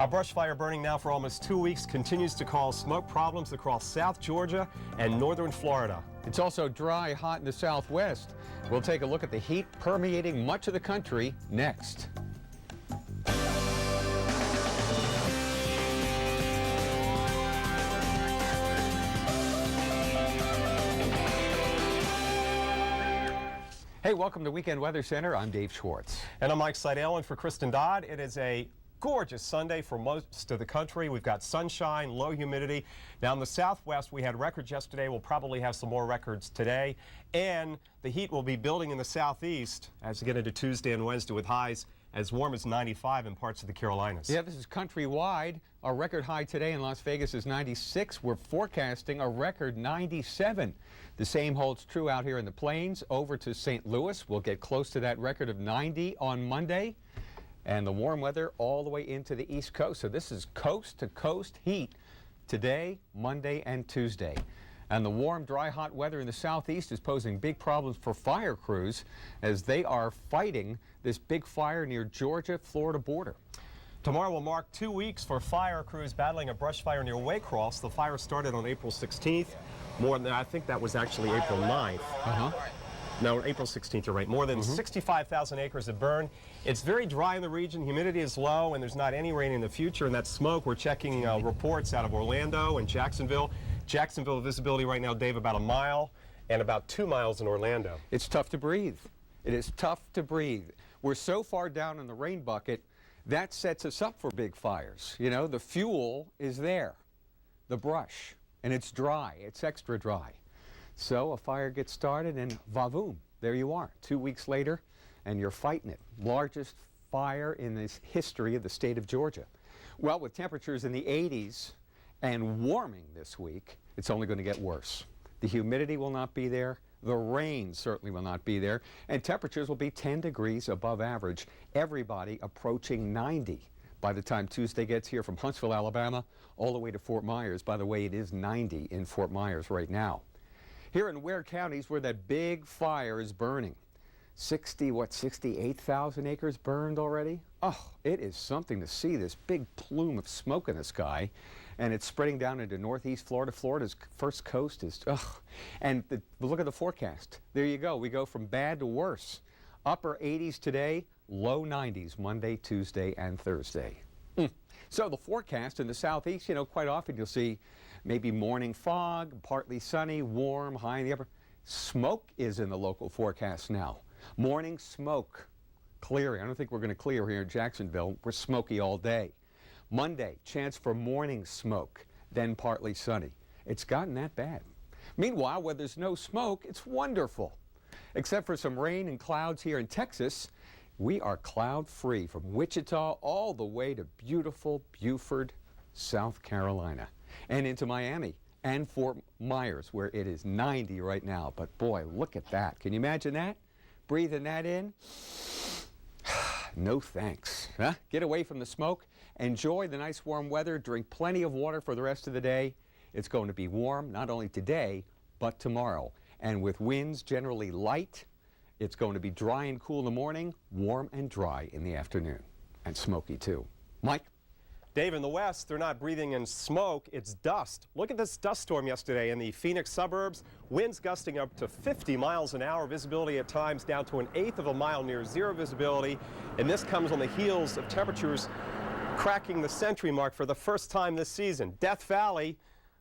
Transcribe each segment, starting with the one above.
A brush fire burning now for almost 2 weeks continues to cause smoke problems across South Georgia and northern Florida. It's also dry, hot in the southwest. We'll take a look at the heat permeating much of the country next. Hey, welcome to Weekend Weather Center. I'm Dave Schwartz. And I'm Mike Seidel, and for Kristen Dodd, it is a gorgeous Sunday for most of the country. We've got sunshine, low humidity. Now in the southwest, we had records yesterday. We'll probably have some more records today. And the heat will be building in the southeast as we get into Tuesday and Wednesday with highs as warm as 95 in parts of the Carolinas. Yeah, this is countrywide. Our record high today in Las Vegas is 96. We're forecasting a record 97. The same holds true out here in the plains. Over to St. Louis, we'll get close to that record of 90 on Monday. And the warm weather all the way into the East Coast. So this is coast-to-coast heat today, Monday, and Tuesday. And the warm, dry, hot weather in the southeast is posing big problems for fire crews as they are fighting this big fire near Georgia-Florida border. Tomorrow will mark 2 weeks for fire crews battling a brush fire near Waycross. The fire started on April 16th. More than, I think that was actually April 9th. No, April 16th, you're right. More than 65,000 acres have burned. It's very dry in the region. Humidity is low, and there's not any rain in the future. And that smoke, we're checking reports out of Orlando and Jacksonville. Jacksonville visibility right now, Dave, about a mile, and about 2 miles in Orlando. It's tough to breathe. It is tough to breathe. We're so far down in the rain bucket, that sets us up for big fires. You know, the fuel is there, the brush, and it's dry. It's extra dry. So a fire gets started and va-voom, there you are, 2 weeks later, and you're fighting it. Largest fire in the history of the state of Georgia. Well, with temperatures in the 80s and warming this week, it's only going to get worse. The humidity will not be there. The rain certainly will not be there. And temperatures will be 10 degrees above average. Everybody approaching 90 by the time Tuesday gets here from Huntsville, Alabama, all the way to Fort Myers. By the way, it is 90 in Fort Myers right now. Here in Ware counties where that big fire is burning, 68,000 acres burned already? Oh, it is something to see this big plume of smoke in the sky. And it's spreading down into northeast Florida. Florida's first coast is, and look at the forecast. There you go. We go from bad to worse. Upper 80s today, low 90s Monday, Tuesday, and Thursday. So the forecast in the southeast, you know, quite often you'll see maybe morning fog, partly sunny, warm, high in the upper. Smoke is in the local forecast now. Morning smoke, clearing. I don't think we're going to clear here in Jacksonville. We're smoky all day. Monday, chance for morning smoke, then partly sunny. It's gotten that bad. Meanwhile, where there's no smoke, it's wonderful. Except for some rain and clouds here in Texas, we are cloud-free from Wichita all the way to beautiful Beaufort, South Carolina, and into Miami and Fort Myers, where it is 90 right now. But boy, look at that. Can you imagine that? Breathing that in? No thanks. Huh? Get away from the smoke. Enjoy the nice warm weather. Drink plenty of water for the rest of the day. It's going to be warm, not only today, but tomorrow. And with winds generally light, it's going to be dry and cool in the morning, warm and dry in the afternoon, and smoky too. Mike? Dave, in the west, they're not breathing in smoke, it's dust. Look at this dust storm yesterday in the Phoenix suburbs. Winds gusting up to 50 miles an hour. Visibility at times down to 1/8 of a mile, near zero visibility. And this comes on the heels of temperatures cracking the century mark for the first time this season. Death Valley,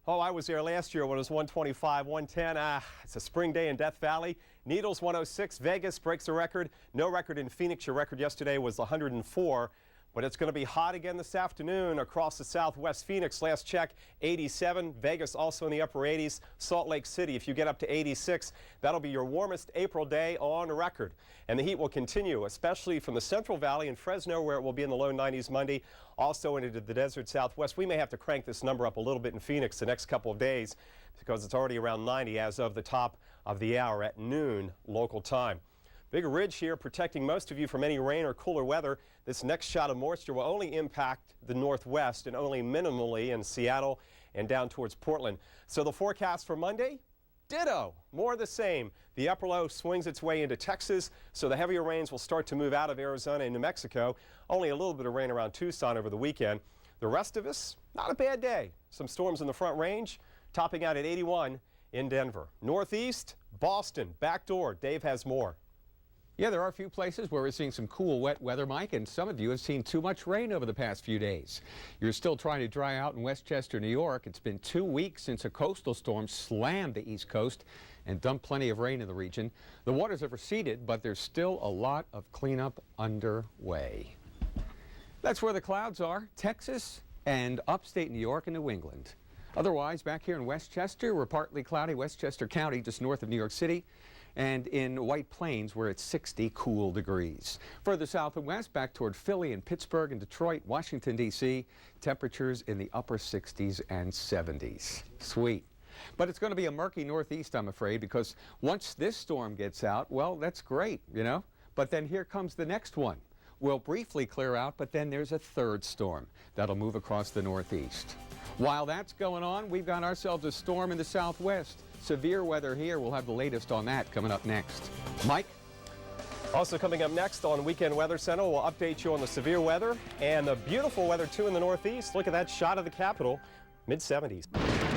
oh, I was there last year when it was 125, 110. It's a spring day in Death Valley. Needles 106. Vegas breaks a record. No record in Phoenix. Your record yesterday was 104. But it's going to be hot again this afternoon across the southwest. Phoenix, last check, 87. Vegas also in the upper 80s. Salt Lake City, if you get up to 86, that'll be your warmest April day on record. And the heat will continue, especially from the Central Valley and Fresno, where it will be in the low 90s Monday. Also into the desert southwest. We may have to crank this number up a little bit in Phoenix the next couple of days because it's already around 90 as of the top of the hour at noon local time. Big ridge here protecting most of you from any rain or cooler weather. This next shot of moisture will only impact the northwest and only minimally in Seattle and down towards Portland. So the forecast for Monday, ditto, more of the same. The upper low swings its way into Texas, so the heavier rains will start to move out of Arizona and New Mexico. Only a little bit of rain around Tucson over the weekend. The rest of us, not a bad day. Some storms in the Front Range, topping out at 81 in Denver. Northeast, Boston, backdoor. Dave has more. Yeah, there are a few places where we're seeing some cool, wet weather, Mike, and some of you have seen too much rain over the past few days. You're still trying to dry out in Westchester, New York. It's been 2 weeks since a coastal storm slammed the East Coast and dumped plenty of rain in the region. The waters have receded, but there's still a lot of cleanup underway. That's where the clouds are, Texas and upstate New York and New England. Otherwise, back here in Westchester, we're partly cloudy, Westchester County, just north of New York City, and in White Plains, we're at 60 cool degrees. Further south and west, back toward Philly and Pittsburgh and Detroit, Washington, D.C., temperatures in the upper 60s and 70s. Sweet. But it's going to be a murky northeast, I'm afraid, because once this storm gets out, well, that's great, you know. But then here comes the next one. We'll briefly clear out, but then there's a third storm that'll move across the northeast. While that's going on, we've got ourselves a storm in the southwest. Severe weather here. We'll have the latest on that coming up next. Mike? Also coming up next on Weekend Weather Center, we'll update you on the severe weather and the beautiful weather, too, in the northeast. Look at that shot of the Capitol, mid-70s.